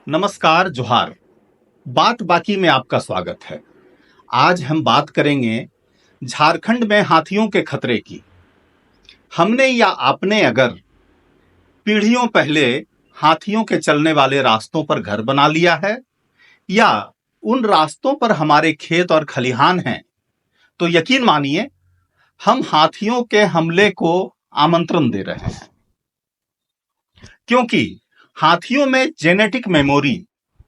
नमस्कार, जोहार। बात बाकी में आपका स्वागत है। आज हम बात करेंगे झारखंड में हाथियों के खतरे की। हमने या आपने अगर पीढ़ियों पहले हाथियों के चलने वाले रास्तों पर घर बना लिया है या उन रास्तों पर हमारे खेत और खलिहान हैं, तो यकीन मानिए हम हाथियों के हमले को आमंत्रण दे रहे हैं। क्योंकि हाथियों में जेनेटिक मेमोरी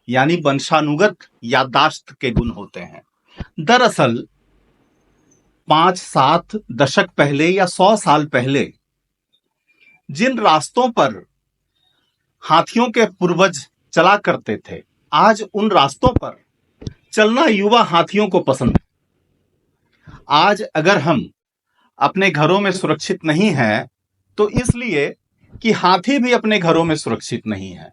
यानी वंशानुगत याददाश्त के गुण होते हैं। दरअसल 5-7 दशक पहले या 100 साल पहले जिन रास्तों पर हाथियों के पूर्वज चला करते थे, आज उन रास्तों पर चलना युवा हाथियों को पसंद है। आज अगर हम अपने घरों में सुरक्षित नहीं हैं, तो इसलिए कि हाथी भी अपने घरों में सुरक्षित नहीं है।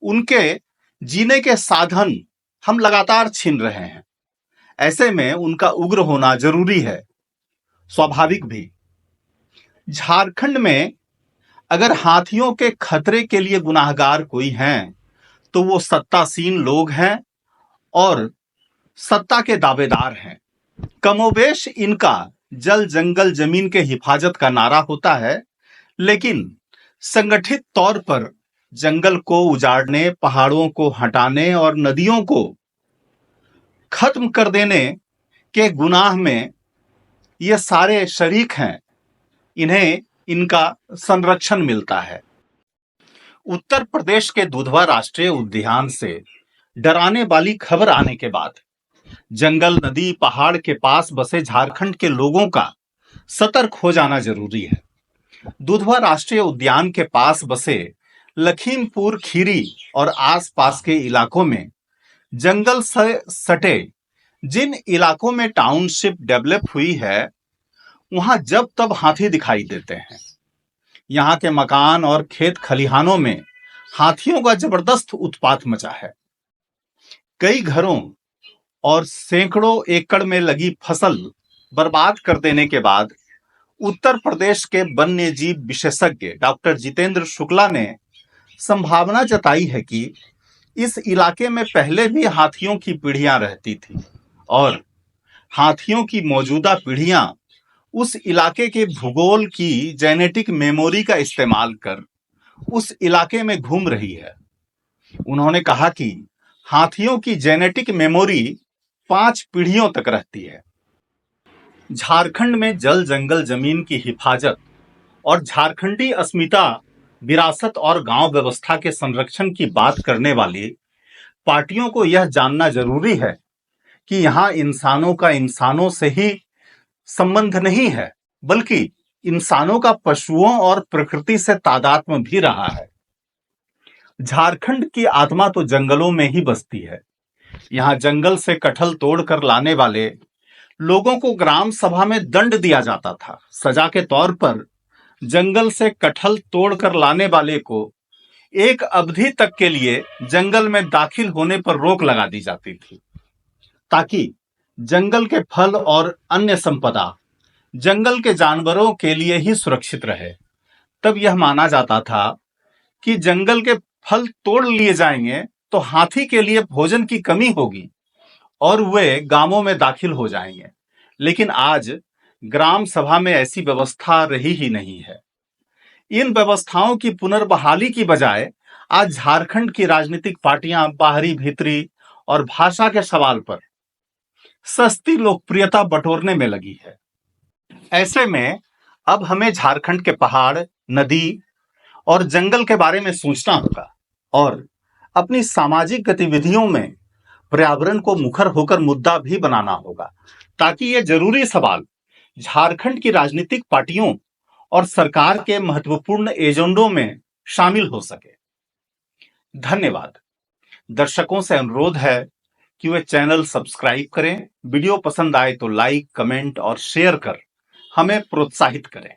उनके जीने के साधन हम लगातार छीन रहे हैं। ऐसे में उनका उग्र होना जरूरी है, स्वाभाविक भी। झारखंड में अगर हाथियों के खतरे के लिए गुनाहगार कोई हैं, तो वो सत्तासीन लोग हैं और सत्ता के दावेदार हैं। कमोबेश इनका जल जंगल जमीन के हिफाजत का नारा होता है, लेकिन संगठित तौर पर जंगल को उजाड़ने, पहाड़ों को हटाने और नदियों को खत्म कर देने के गुनाह में ये सारे शरीक हैं। इन्हें इनका संरक्षण मिलता है। उत्तर प्रदेश के दुधवा राष्ट्रीय उद्यान से डराने वाली खबर आने के बाद जंगल, नदी, पहाड़ के पास बसे झारखंड के लोगों का सतर्क हो जाना जरूरी है। दुधवा राष्ट्रीय उद्यान के पास बसे लखीमपुर खीरी और आसपास के इलाकों में जंगल से सटे जिन इलाकों में टाउनशिप डेवलप हुई है, वहां जब तब हाथी दिखाई देते हैं। यहां के मकान और खेत खलिहानों में हाथियों का जबरदस्त उत्पात मचा है। कई घरों और सैकड़ों एकड़ में लगी फसल बर्बाद कर देने के बाद उत्तर प्रदेश के वन्य जीव विशेषज्ञ डॉक्टर जितेंद्र शुक्ला ने संभावना जताई है कि इस इलाके में पहले भी हाथियों की पीढ़ियां रहती थी और हाथियों की मौजूदा पीढ़ियां उस इलाके के भूगोल की जेनेटिक मेमोरी का इस्तेमाल कर उस इलाके में घूम रही है। उन्होंने कहा कि हाथियों की जेनेटिक मेमोरी 5 पीढ़ियों तक रहती है। झारखंड में जल जंगल जमीन की हिफाजत और झारखंडी अस्मिता, विरासत और गांव व्यवस्था के संरक्षण की बात करने वाली पार्टियों को यह जानना जरूरी है कि यहां इंसानों का इंसानों से ही संबंध नहीं है, बल्कि इंसानों का पशुओं और प्रकृति से तादात्म्य भी रहा है। झारखंड की आत्मा तो जंगलों में ही बसती है। यहां जंगल से कटहल तोड़कर लाने वाले लोगों को ग्राम सभा में दंड दिया जाता था। सजा के तौर पर जंगल से कटहल तोड़कर लाने वाले को एक अवधि तक के लिए जंगल में दाखिल होने पर रोक लगा दी जाती थी, ताकि जंगल के फल और अन्य संपदा जंगल के जानवरों के लिए ही सुरक्षित रहे। तब यह माना जाता था कि जंगल के फल तोड़ लिए जाएंगे तो हाथी के लिए भोजन की कमी होगी और वे गांवों में दाखिल हो जाएंगे। लेकिन आज ग्राम सभा में ऐसी व्यवस्था रही ही नहीं है। इन व्यवस्थाओं की पुनर्बहाली की बजाय आज झारखंड की राजनीतिक पार्टियां बाहरी, भीतरी और भाषा के सवाल पर सस्ती लोकप्रियता बटोरने में लगी है। ऐसे में अब हमें झारखंड के पहाड़, नदी और जंगल के बारे में सोचना होगा और अपनी सामाजिक गतिविधियों में पर्यावरण को मुखर होकर मुद्दा भी बनाना होगा, ताकि ये जरूरी सवाल झारखंड की राजनीतिक पार्टियों और सरकार के महत्वपूर्ण एजेंडों में शामिल हो सके। धन्यवाद। दर्शकों से अनुरोध है कि वे चैनल सब्सक्राइब करें, वीडियो पसंद आए तो लाइक, कमेंट और शेयर कर हमें प्रोत्साहित करें।